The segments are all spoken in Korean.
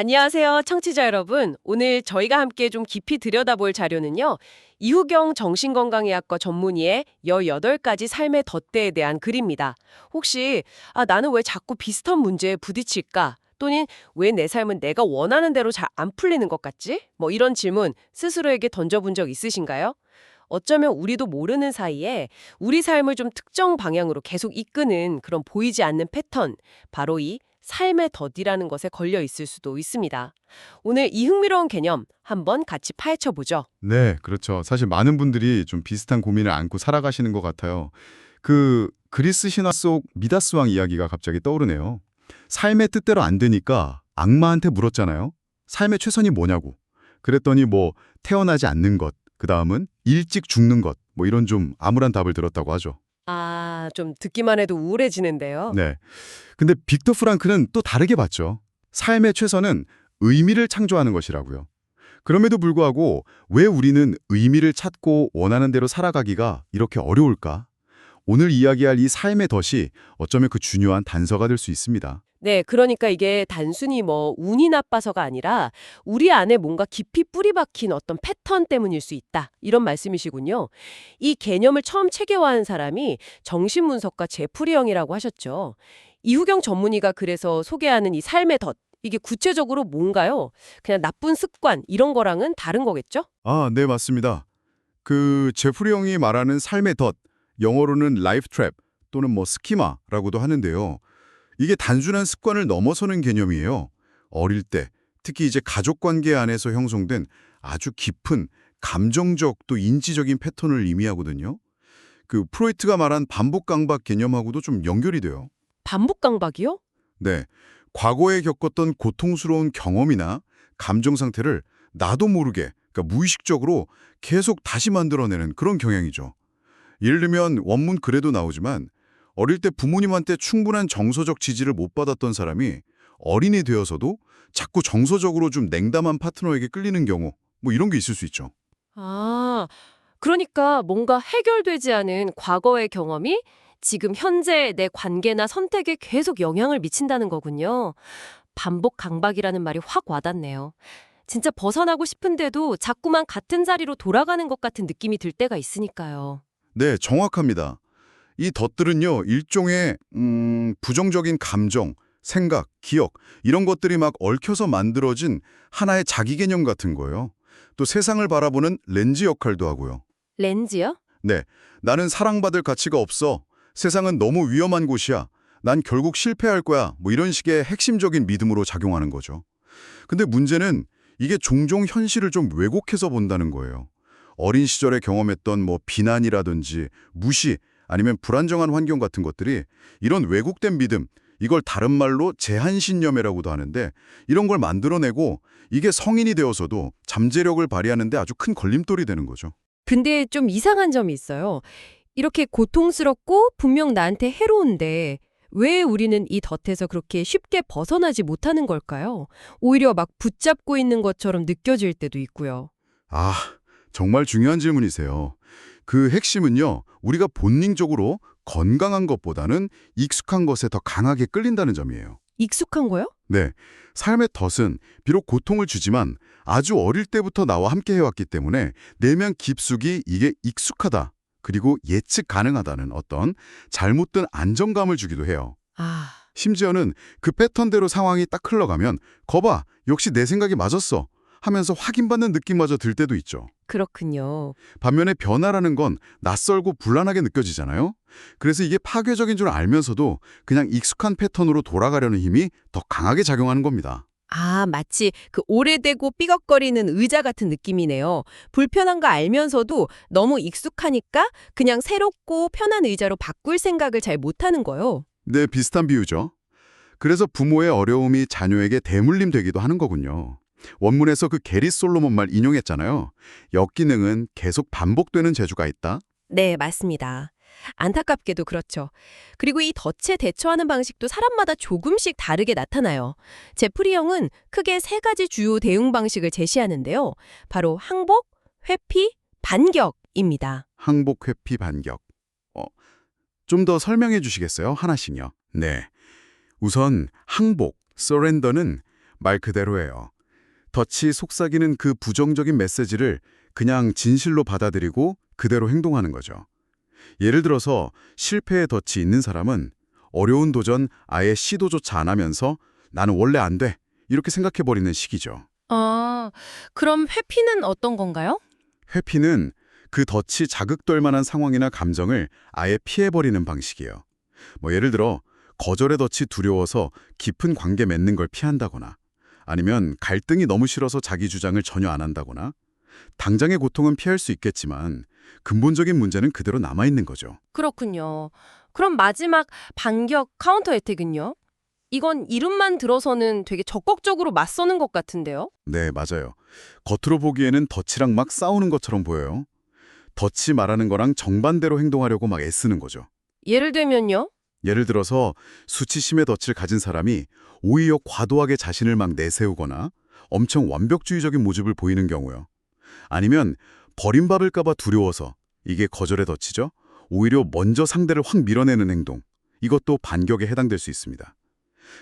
안녕하세요, 청취자 여러분. 오늘 저희가 함께 좀 깊이 들여다볼 자료는요. 이후경 정신건강의학과 전문의의 18가지 삶의 덧대에 대한 글입니다. 혹시 나는 왜 자꾸 비슷한 문제에 부딪힐까? 또는 왜 내 삶은 내가 원하는 대로 잘 안 풀리는 것 같지? 뭐 이런 질문 스스로에게 던져본 적 있으신가요? 어쩌면 우리도 모르는 사이에 우리 삶을 좀 특정 방향으로 계속 이끄는 그런 보이지 않는 패턴, 바로 이 삶의 덫이라는 것에 걸려 있을 수도 있습니다. 오늘 이 흥미로운 개념 한번 같이 파헤쳐 보죠. 네, 그렇죠. 사실 많은 분들이 좀 비슷한 고민을 안고 살아가시는 것 같아요. 그리스 신화 속 미다스 왕 이야기가 갑자기 떠오르네요. 삶의 뜻대로 안 되니까 악마한테 물었잖아요. 삶의 최선이 뭐냐고. 그랬더니 뭐 태어나지 않는 것, 그다음은 일찍 죽는 것, 뭐 이런 좀 암울한 답을 들었다고 하죠. 좀 듣기만 해도 우울해지는데요. 네. 근데 빅터 프랑크는 또 다르게 봤죠. 삶의 최선은 의미를 창조하는 것이라고요. 그럼에도 불구하고 왜 우리는 의미를 찾고 원하는 대로 살아가기가 이렇게 어려울까? 오늘 이야기할 이 삶의 덫이 어쩌면 그 중요한 단서가 될 수 있습니다. 네, 그러니까 이게 단순히 뭐 운이 나빠서가 아니라 우리 안에 뭔가 깊이 뿌리 박힌 어떤 패턴 때문일 수 있다. 이런 말씀이시군요. 이 개념을 처음 체계화한 사람이 정신분석가 제프리 형이라고 하셨죠. 이후경 전문의가 그래서 소개하는 이 삶의 덫, 이게 구체적으로 뭔가요? 그냥 나쁜 습관 이런 거랑은 다른 거겠죠? 아, 네, 맞습니다. 제프리 형이 말하는 삶의 덫, 영어로는 라이프 트랩 또는 뭐 스키마라고도 하는데요. 이게 단순한 습관을 넘어서는 개념이에요. 어릴 때, 특히 이제 가족 관계 안에서 형성된 아주 깊은 감정적 또 인지적인 패턴을 의미하거든요. 프로이트가 말한 반복 강박 개념하고도 좀 연결이 돼요. 반복 강박이요? 네. 과거에 겪었던 고통스러운 경험이나 감정 상태를 나도 모르게, 그러니까 무의식적으로 계속 다시 만들어내는 그런 경향이죠. 예를 들면 원문 글에도 나오지만 어릴 때 부모님한테 충분한 정서적 지지를 못 받았던 사람이 어린이 되어서도 자꾸 정서적으로 좀 냉담한 파트너에게 끌리는 경우, 뭐 이런 게 있을 수 있죠. 아, 그러니까 뭔가 해결되지 않은 과거의 경험이 지금 현재 내 관계나 선택에 계속 영향을 미친다는 거군요. 반복 강박이라는 말이 확 와닿네요. 진짜 벗어나고 싶은데도 자꾸만 같은 자리로 돌아가는 것 같은 느낌이 들 때가 있으니까요. 네, 정확합니다. 이 덫들은요, 일종의 부정적인 감정, 생각, 기억 이런 것들이 막 얽혀서 만들어진 하나의 자기 개념 같은 거예요. 또 세상을 바라보는 렌즈 역할도 하고요. 렌즈요? 네, 나는 사랑받을 가치가 없어. 세상은 너무 위험한 곳이야. 난 결국 실패할 거야. 뭐 이런 식의 핵심적인 믿음으로 작용하는 거죠. 근데 문제는 이게 종종 현실을 좀 왜곡해서 본다는 거예요. 어린 시절에 경험했던 뭐 비난이라든지 무시 아니면 불안정한 환경 같은 것들이 이런 왜곡된 믿음, 이걸 다른 말로 제한신념이라고도 하는데 이런 걸 만들어내고 이게 성인이 되어서도 잠재력을 발휘하는 데 아주 큰 걸림돌이 되는 거죠. 근데 좀 이상한 점이 있어요. 이렇게 고통스럽고 분명 나한테 해로운데 왜 우리는 이 덫에서 그렇게 쉽게 벗어나지 못하는 걸까요? 오히려 막 붙잡고 있는 것처럼 느껴질 때도 있고요. 아, 정말 중요한 질문이세요. 그 핵심은요, 우리가 본능적으로 건강한 것보다는 익숙한 것에 더 강하게 끌린다는 점이에요. 익숙한 거요? 네, 삶의 덫은 비록 고통을 주지만 아주 어릴 때부터 나와 함께 해왔기 때문에 내면 깊숙이 이게 익숙하다, 그리고 예측 가능하다는 어떤 잘못된 안정감을 주기도 해요. 아, 심지어는 그 패턴대로 상황이 딱 흘러가면 거봐, 역시 내 생각이 맞았어 하면서 확인받는 느낌마저 들 때도 있죠. 그렇군요. 반면에 변화라는 건 낯설고 불안하게 느껴지잖아요. 그래서 이게 파괴적인 줄 알면서도 그냥 익숙한 패턴으로 돌아가려는 힘이 더 강하게 작용하는 겁니다. 마치 그 오래되고 삐걱거리는 의자 같은 느낌이네요. 불편한 거 알면서도 너무 익숙하니까 그냥 새롭고 편한 의자로 바꿀 생각을 잘 못하는 거요. 네, 비슷한 비유죠. 그래서 부모의 어려움이 자녀에게 대물림 되기도 하는 거군요. 원문에서 게리 솔로몬 말 인용했잖아요. 역기능은 계속 반복되는 재주가 있다. 네, 맞습니다. 안타깝게도 그렇죠. 그리고 이 덫에 대처하는 방식도 사람마다 조금씩 다르게 나타나요. 제프리 형은 크게 세 가지 주요 대응 방식을 제시하는데요. 바로 항복, 회피, 반격입니다. 항복, 회피, 반격. 좀 더 설명해 주시겠어요? 하나씩요. 네. 우선 항복, surrender는 말 그대로예요. 덫이 속삭이는 그 부정적인 메시지를 그냥 진실로 받아들이고 그대로 행동하는 거죠. 예를 들어서 실패의 덫이 있는 사람은 어려운 도전 아예 시도조차 안 하면서 나는 원래 안 돼. 이렇게 생각해버리는 식이죠. 아, 그럼 회피는 어떤 건가요? 회피는 그 덫이 자극될 만한 상황이나 감정을 아예 피해버리는 방식이에요. 예를 들어 거절의 덫이 두려워서 깊은 관계 맺는 걸 피한다거나 아니면 갈등이 너무 싫어서 자기 주장을 전혀 안 한다거나 당장의 고통은 피할 수 있겠지만 근본적인 문제는 그대로 남아있는 거죠. 그렇군요. 그럼 마지막 반격 카운터 어택은요? 이건 이름만 들어서는 되게 적극적으로 맞서는 것 같은데요? 네, 맞아요. 겉으로 보기에는 덫이랑 막 싸우는 것처럼 보여요. 덫이 말하는 거랑 정반대로 행동하려고 막 애쓰는 거죠. 예를 들면요? 예를 들어서 수치심의 덫을 가진 사람이 오히려 과도하게 자신을 막 내세우거나 엄청 완벽주의적인 모습을 보이는 경우요. 아니면 버림받을까 봐 두려워서 이게 거절의 덫이죠. 오히려 먼저 상대를 확 밀어내는 행동. 이것도 반격에 해당될 수 있습니다.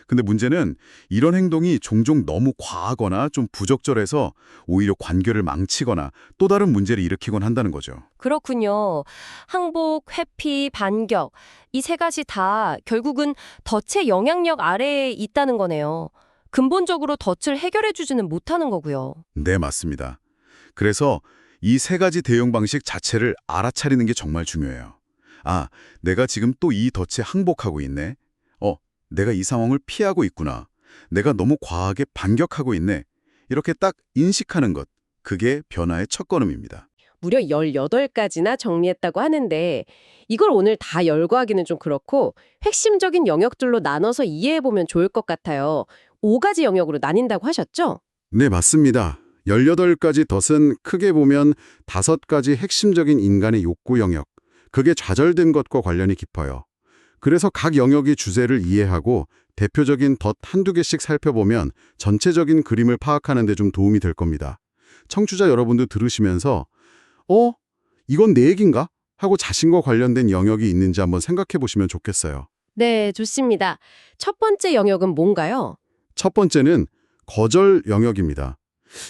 근데 문제는 이런 행동이 종종 너무 과하거나 좀 부적절해서 오히려 관계를 망치거나 또 다른 문제를 일으키곤 한다는 거죠. 그렇군요. 항복, 회피, 반격. 이 세 가지 다 결국은 덫의 영향력 아래에 있다는 거네요. 근본적으로 덫을 해결해주지는 못하는 거고요. 네, 맞습니다. 그래서 이 세 가지 대응 방식 자체를 알아차리는 게 정말 중요해요. 아, 내가 지금 또 이 덫에 항복하고 있네. 내가 이 상황을 피하고 있구나. 내가 너무 과하게 반격하고 있네. 이렇게 딱 인식하는 것. 그게 변화의 첫걸음입니다. 무려 18가지나 정리했다고 하는데 이걸 오늘 다 열거하기는 좀 그렇고 핵심적인 영역들로 나눠서 이해해보면 좋을 것 같아요. 5가지 영역으로 나뉜다고 하셨죠? 네, 맞습니다. 18가지 덫은 크게 보면 5가지 핵심적인 인간의 욕구 영역. 그게 좌절된 것과 관련이 깊어요. 그래서 각 영역의 주제를 이해하고 대표적인 덫 한두 개씩 살펴보면 전체적인 그림을 파악하는 데 좀 도움이 될 겁니다. 청취자 여러분도 들으시면서 이건 내 얘기인가? 하고 자신과 관련된 영역이 있는지 한번 생각해 보시면 좋겠어요. 네, 좋습니다. 첫 번째 영역은 뭔가요? 첫 번째는 거절 영역입니다.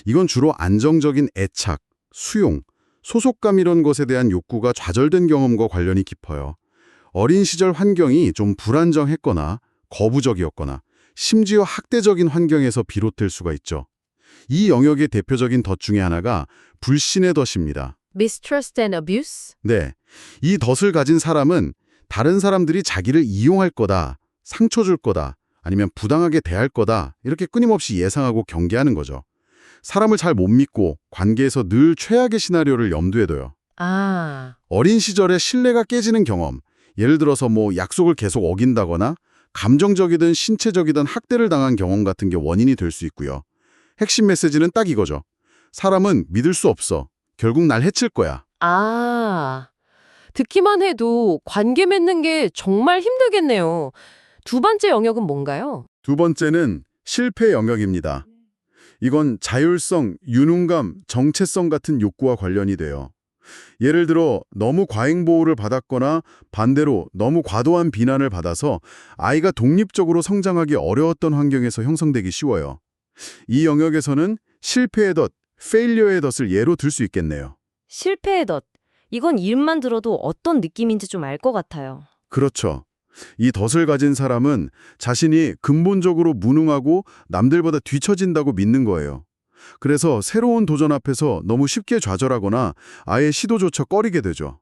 이건 주로 안정적인 애착, 수용, 소속감 이런 것에 대한 욕구가 좌절된 경험과 관련이 깊어요. 어린 시절 환경이 좀 불안정했거나 거부적이었거나 심지어 학대적인 환경에서 비롯될 수가 있죠. 이 영역의 대표적인 덫 중에 하나가 불신의 덫입니다. Mistrust and abuse? 네, 이 덫을 가진 사람은 다른 사람들이 자기를 이용할 거다, 상처 줄 거다, 아니면 부당하게 대할 거다 이렇게 끊임없이 예상하고 경계하는 거죠. 사람을 잘 못 믿고 관계에서 늘 최악의 시나리오를 염두에 둬요. 아, 어린 시절에 신뢰가 깨지는 경험, 예를 들어서 약속을 계속 어긴다거나 감정적이든 신체적이든 학대를 당한 경험 같은 게 원인이 될 수 있고요. 핵심 메시지는 딱 이거죠. 사람은 믿을 수 없어. 결국 날 해칠 거야. 듣기만 해도 관계 맺는 게 정말 힘들겠네요. 두 번째 영역은 뭔가요? 두 번째는 실패 영역입니다. 이건 자율성, 유능감, 정체성 같은 욕구와 관련이 돼요. 예를 들어 너무 과잉 보호를 받았거나 반대로 너무 과도한 비난을 받아서 아이가 독립적으로 성장하기 어려웠던 환경에서 형성되기 쉬워요. 이 영역에서는 실패의 덫, failure의 덫을 예로 들 수 있겠네요. 실패의 덫. 이건 이름만 들어도 어떤 느낌인지 좀 알 것 같아요. 그렇죠. 이 덫을 가진 사람은 자신이 근본적으로 무능하고 남들보다 뒤처진다고 믿는 거예요. 그래서 새로운 도전 앞에서 너무 쉽게 좌절하거나 아예 시도조차 꺼리게 되죠.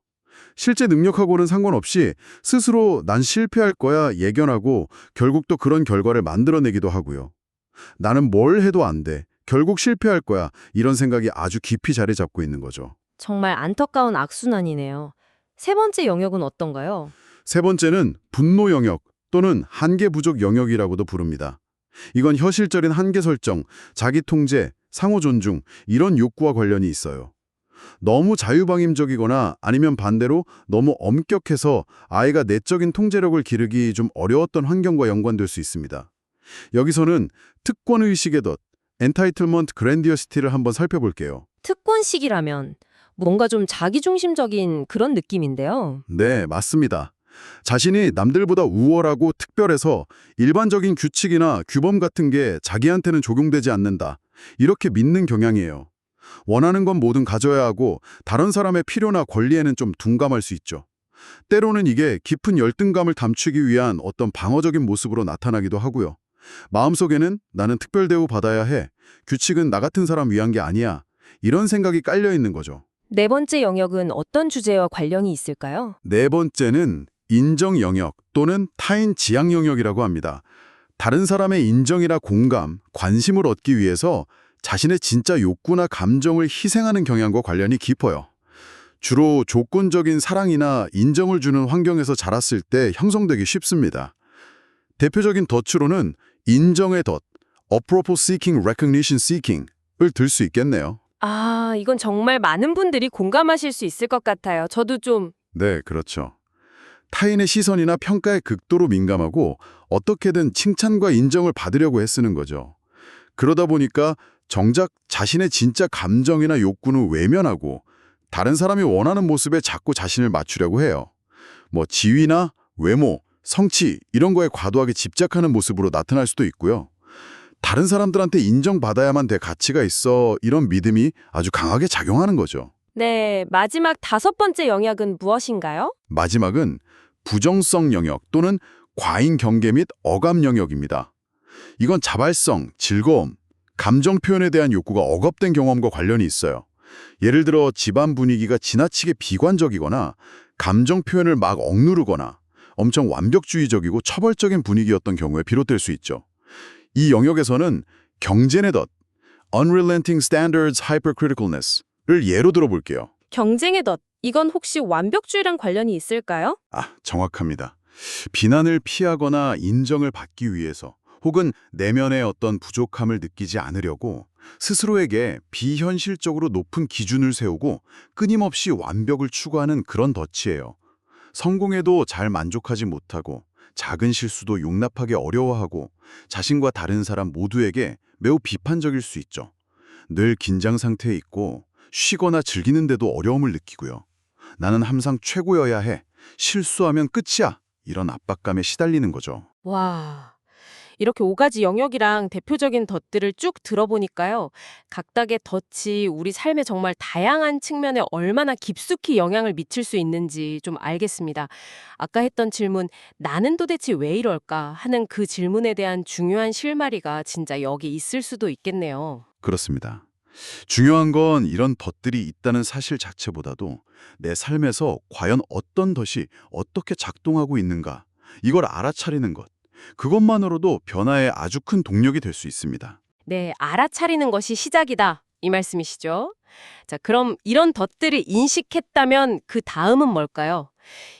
실제 능력하고는 상관없이 스스로 난 실패할 거야 예견하고 결국 또 그런 결과를 만들어내기도 하고요. 나는 뭘 해도 안 돼. 결국 실패할 거야. 이런 생각이 아주 깊이 자리 잡고 있는 거죠. 정말 안타까운 악순환이네요. 세 번째 영역은 어떤가요? 세 번째는 분노 영역 또는 한계 부족 영역이라고도 부릅니다. 이건 현실적인 한계 설정, 자기 통제, 상호 존중 이런 욕구와 관련이 있어요. 너무 자유방임적이거나 아니면 반대로 너무 엄격해서 아이가 내적인 통제력을 기르기 좀 어려웠던 환경과 연관될 수 있습니다. 여기서는 특권의식의 덫, 엔타이틀먼트 그랜디어시티를 한번 살펴볼게요. 특권식이라면 뭔가 좀 자기중심적인 그런 느낌인데요. 네, 맞습니다. 자신이 남들보다 우월하고 특별해서 일반적인 규칙이나 규범 같은 게 자기한테는 적용되지 않는다. 이렇게 믿는 경향이에요. 원하는 건 뭐든 가져야 하고 다른 사람의 필요나 권리에는 좀 둔감할 수 있죠. 때로는 이게 깊은 열등감을 감추기 위한 어떤 방어적인 모습으로 나타나기도 하고요. 마음속에는 나는 특별 대우 받아야 해. 규칙은 나 같은 사람 위한 게 아니야. 이런 생각이 깔려 있는 거죠. 네 번째 영역은 어떤 주제와 관련이 있을까요? 네 번째는 인정 영역 또는 타인 지향 영역이라고 합니다. 다른 사람의 인정이나 공감, 관심을 얻기 위해서 자신의 진짜 욕구나 감정을 희생하는 경향과 관련이 깊어요. 주로 조건적인 사랑이나 인정을 주는 환경에서 자랐을 때 형성되기 쉽습니다. 대표적인 덫으로는 인정의 덫, approval seeking, recognition seeking을 들 수 있겠네요. 아, 이건 정말 많은 분들이 공감하실 수 있을 것 같아요. 저도 좀. 네, 그렇죠. 타인의 시선이나 평가에 극도로 민감하고 어떻게든 칭찬과 인정을 받으려고 애쓰는 거죠. 그러다 보니까 정작 자신의 진짜 감정이나 욕구는 외면하고 다른 사람이 원하는 모습에 자꾸 자신을 맞추려고 해요. 뭐 지위나 외모, 성취 이런 거에 과도하게 집착하는 모습으로 나타날 수도 있고요. 다른 사람들한테 인정받아야만 될 가치가 있어 이런 믿음이 아주 강하게 작용하는 거죠. 네, 마지막 다섯 번째 영역은 무엇인가요? 마지막은 부정성 영역 또는 과잉 경계 및 억압 영역입니다. 이건 자발성, 즐거움, 감정 표현에 대한 욕구가 억압된 경험과 관련이 있어요. 예를 들어 집안 분위기가 지나치게 비관적이거나 감정 표현을 막 억누르거나 엄청 완벽주의적이고 처벌적인 분위기였던 경우에 비롯될 수 있죠. 이 영역에서는 경쟁의 덫, unrelenting standards hypercriticalness를 예로 들어볼게요. 경쟁의 덫. 이건 혹시 완벽주의랑 관련이 있을까요? 정확합니다. 비난을 피하거나 인정을 받기 위해서 혹은 내면의 어떤 부족함을 느끼지 않으려고 스스로에게 비현실적으로 높은 기준을 세우고 끊임없이 완벽을 추구하는 그런 덫이에요. 성공에도 잘 만족하지 못하고 작은 실수도 용납하기 어려워하고 자신과 다른 사람 모두에게 매우 비판적일 수 있죠. 늘 긴장 상태에 있고 쉬거나 즐기는데도 어려움을 느끼고요. 나는 항상 최고여야 해. 실수하면 끝이야. 이런 압박감에 시달리는 거죠. 와, 이렇게 5가지 영역이랑 대표적인 덫들을 쭉 들어보니까요. 각각의 덫이 우리 삶에 정말 다양한 측면에 얼마나 깊숙이 영향을 미칠 수 있는지 좀 알겠습니다. 아까 했던 질문, 나는 도대체 왜 이럴까 하는 그 질문에 대한 중요한 실마리가 진짜 여기 있을 수도 있겠네요. 그렇습니다. 중요한 건 이런 덫들이 있다는 사실 자체보다도 내 삶에서 과연 어떤 덫이 어떻게 작동하고 있는가, 이걸 알아차리는 것. 그것만으로도 변화에 아주 큰 동력이 될 수 있습니다. 네, 알아차리는 것이 시작이다. 이 말씀이시죠? 자, 그럼 이런 덫들을 인식했다면 그 다음은 뭘까요?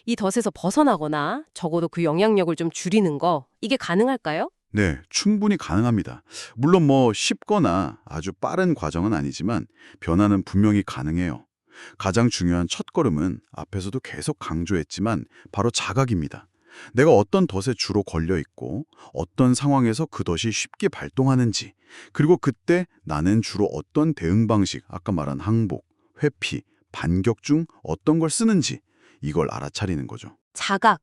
이 덫에서 벗어나거나 적어도 그 영향력을 좀 줄이는 거, 이게 가능할까요? 네, 충분히 가능합니다. 물론 뭐 쉽거나 아주 빠른 과정은 아니지만 변화는 분명히 가능해요. 가장 중요한 첫걸음은 앞에서도 계속 강조했지만 바로 자각입니다. 내가 어떤 덫에 주로 걸려 있고 어떤 상황에서 그 덫이 쉽게 발동하는지, 그리고 그때 나는 주로 어떤 대응 방식, 아까 말한 항복, 회피, 반격 중 어떤 걸 쓰는지 이걸 알아차리는 거죠. 자각.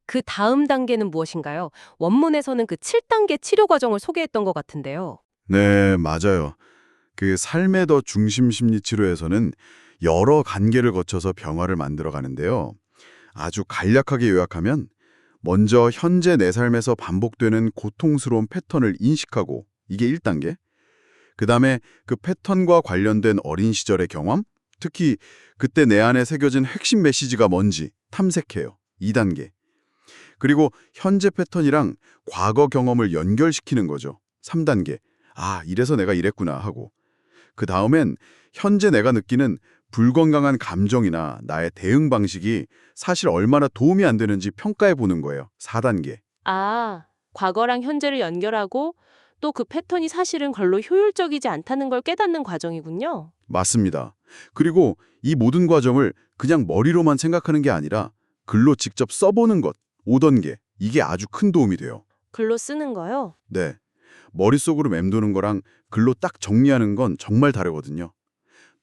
그 다음 단계는 무엇인가요? 원문에서는 그 7단계 치료 과정을 소개했던 것 같은데요. 네, 맞아요. 그 삶의 더 중심 심리 치료에서는 여러 단계를 거쳐서 변화를 만들어 가는데요. 아주 간략하게 요약하면 먼저 현재 내 삶에서 반복되는 고통스러운 패턴을 인식하고, 이게 1단계. 그다음에 그 패턴과 관련된 어린 시절의 경험, 특히 그때 내 안에 새겨진 핵심 메시지가 뭔지 탐색해요. 2단계. 그리고 현재 패턴이랑 과거 경험을 연결시키는 거죠. 3단계. 이래서 내가 이랬구나 하고. 그 다음엔 현재 내가 느끼는 불건강한 감정이나 나의 대응 방식이 사실 얼마나 도움이 안 되는지 평가해 보는 거예요. 4단계. 과거랑 현재를 연결하고 또 그 패턴이 사실은 별로 효율적이지 않다는 걸 깨닫는 과정이군요. 맞습니다. 그리고 이 모든 과정을 그냥 머리로만 생각하는 게 아니라 글로 직접 써보는 것, 5단계. 이게 아주 큰 도움이 돼요. 글로 쓰는 거요? 네. 머릿속으로 맴도는 거랑 글로 딱 정리하는 건 정말 다르거든요.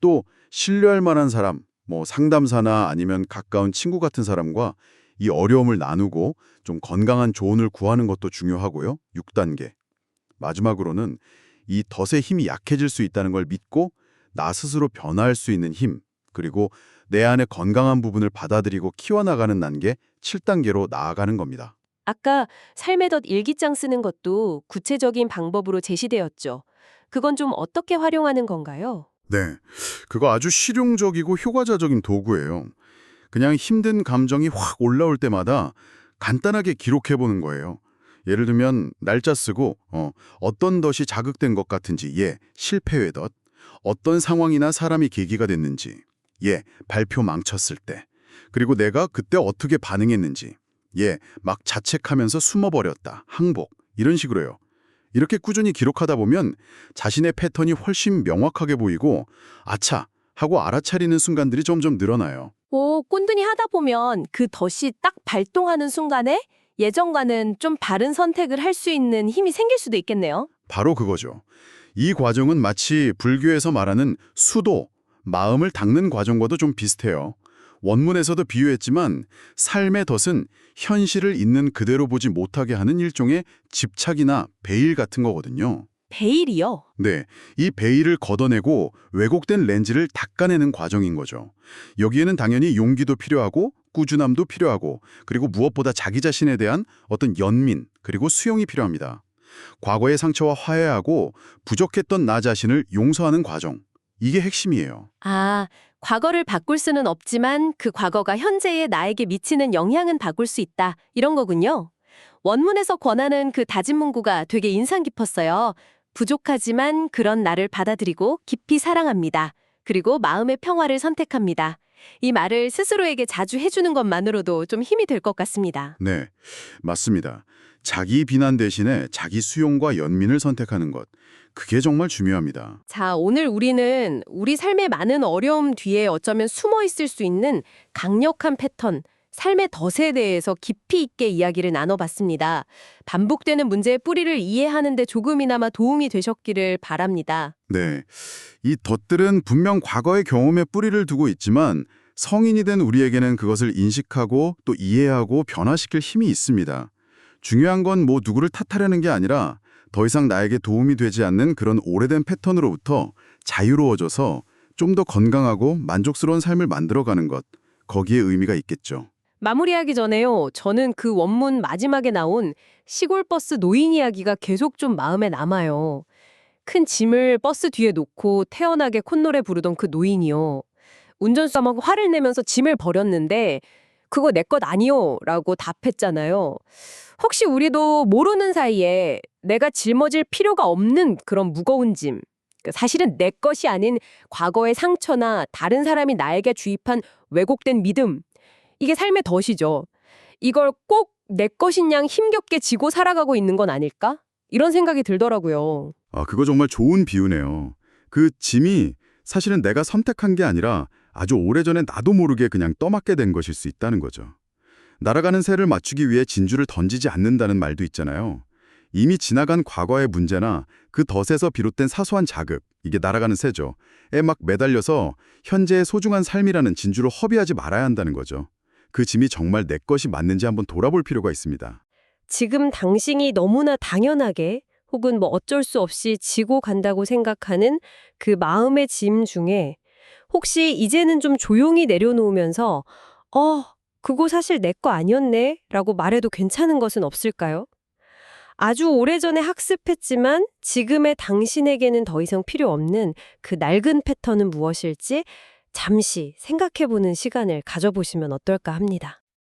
또 신뢰할 만한 사람, 뭐 상담사나 아니면 가까운 친구 같은 사람과 이 어려움을 나누고 좀 건강한 조언을 구하는 것도 중요하고요. 6단계. 마지막으로는 이 덫의 힘이 약해질 수 있다는 걸 믿고 나 스스로 변화할 수 있는 힘, 그리고 내 안의 건강한 부분을 받아들이고 키워나가는 단계 7단계로 나아가는 겁니다. 아까 삶의 덫 일기장 쓰는 것도 구체적인 방법으로 제시되었죠. 그건 좀 어떻게 활용하는 건가요? 네, 그거 아주 실용적이고 효과적인 도구예요. 그냥 힘든 감정이 확 올라올 때마다 간단하게 기록해보는 거예요. 예를 들면 날짜 쓰고 어떤 덫이 자극된 것 같은지, 실패의 덫, 어떤 상황이나 사람이 계기가 됐는지, 발표 망쳤을 때, 그리고 내가 그때 어떻게 반응했는지, 막 자책하면서 숨어버렸다, 항복, 이런 식으로요. 이렇게 꾸준히 기록하다 보면 자신의 패턴이 훨씬 명확하게 보이고 아차 하고 알아차리는 순간들이 점점 늘어나요. 꼰드니 하다 보면 그 덫이 딱 발동하는 순간에 예전과는 좀 다른 선택을 할 수 있는 힘이 생길 수도 있겠네요. 바로 그거죠. 이 과정은 마치 불교에서 말하는 수도, 마음을 닦는 과정과도 좀 비슷해요. 원문에서도 비유했지만 삶의 덫은 현실을 있는 그대로 보지 못하게 하는 일종의 집착이나 베일 같은 거거든요. 베일이요? 네, 이 베일을 걷어내고 왜곡된 렌즈를 닦아내는 과정인 거죠. 여기에는 당연히 용기도 필요하고 꾸준함도 필요하고 그리고 무엇보다 자기 자신에 대한 어떤 연민 그리고 수용이 필요합니다. 과거의 상처와 화해하고 부족했던 나 자신을 용서하는 과정. 이게 핵심이에요. 과거를 바꿀 수는 없지만 그 과거가 현재의 나에게 미치는 영향은 바꿀 수 있다. 이런 거군요. 원문에서 권하는 그 다짐 문구가 되게 인상 깊었어요. 부족하지만 그런 나를 받아들이고 깊이 사랑합니다. 그리고 마음의 평화를 선택합니다. 이 말을 스스로에게 자주 해주는 것만으로도 좀 힘이 될 것 같습니다. 네, 맞습니다. 자기 비난 대신에 자기 수용과 연민을 선택하는 것. 그게 정말 중요합니다. 자, 오늘 우리는 우리 삶의 많은 어려움 뒤에 어쩌면 숨어 있을 수 있는 강력한 패턴, 삶의 덫에 대해서 깊이 있게 이야기를 나눠봤습니다. 반복되는 문제의 뿌리를 이해하는 데 조금이나마 도움이 되셨기를 바랍니다. 네, 이 덫들은 분명 과거의 경험에 뿌리를 두고 있지만 성인이 된 우리에게는 그것을 인식하고 또 이해하고 변화시킬 힘이 있습니다. 중요한 건 뭐 누구를 탓하려는 게 아니라 더 이상 나에게 도움이 되지 않는 그런 오래된 패턴으로부터 자유로워져서 좀 더 건강하고 만족스러운 삶을 만들어가는 것, 거기에 의미가 있겠죠. 마무리하기 전에요. 저는 그 원문 마지막에 나온 시골버스 노인 이야기가 계속 좀 마음에 남아요. 큰 짐을 버스 뒤에 놓고 태연하게 콧노래 부르던 그 노인이요. 운전수가 막 화를 내면서 짐을 버렸는데 그거 내 것 아니요 라고 답했잖아요. 혹시 우리도 모르는 사이에 내가 짊어질 필요가 없는 그런 무거운 짐, 사실은 내 것이 아닌 과거의 상처나 다른 사람이 나에게 주입한 왜곡된 믿음, 이게 삶의 덫이죠. 이걸 꼭 내 것인 양 힘겹게 지고 살아가고 있는 건 아닐까? 이런 생각이 들더라고요. 그거 정말 좋은 비유네요. 그 짐이 사실은 내가 선택한 게 아니라 아주 오래전에 나도 모르게 그냥 떠맡게 된 것일 수 있다는 거죠. 날아가는 새를 맞추기 위해 진주를 던지지 않는다는 말도 있잖아요. 이미 지나간 과거의 문제나 그 덫에서 비롯된 사소한 자극, 이게 날아가는 새죠. 에 막 매달려서 현재의 소중한 삶이라는 진주를 허비하지 말아야 한다는 거죠. 그 짐이 정말 내 것이 맞는지 한번 돌아볼 필요가 있습니다. 지금 당신이 너무나 당연하게 혹은 뭐 어쩔 수 없이 지고 간다고 생각하는 그 마음의 짐 중에 혹시 이제는 좀 조용히 내려놓으면서 그거 사실 내 거 아니었네 라고 말해도 괜찮은 것은 없을까요? 아주 오래전에 학습했지만 지금의 당신에게는 더 이상 필요 없는 그 낡은 패턴은 무엇일지 잠시 생각해보는 시간을 가져보시면 어떨까 합니다.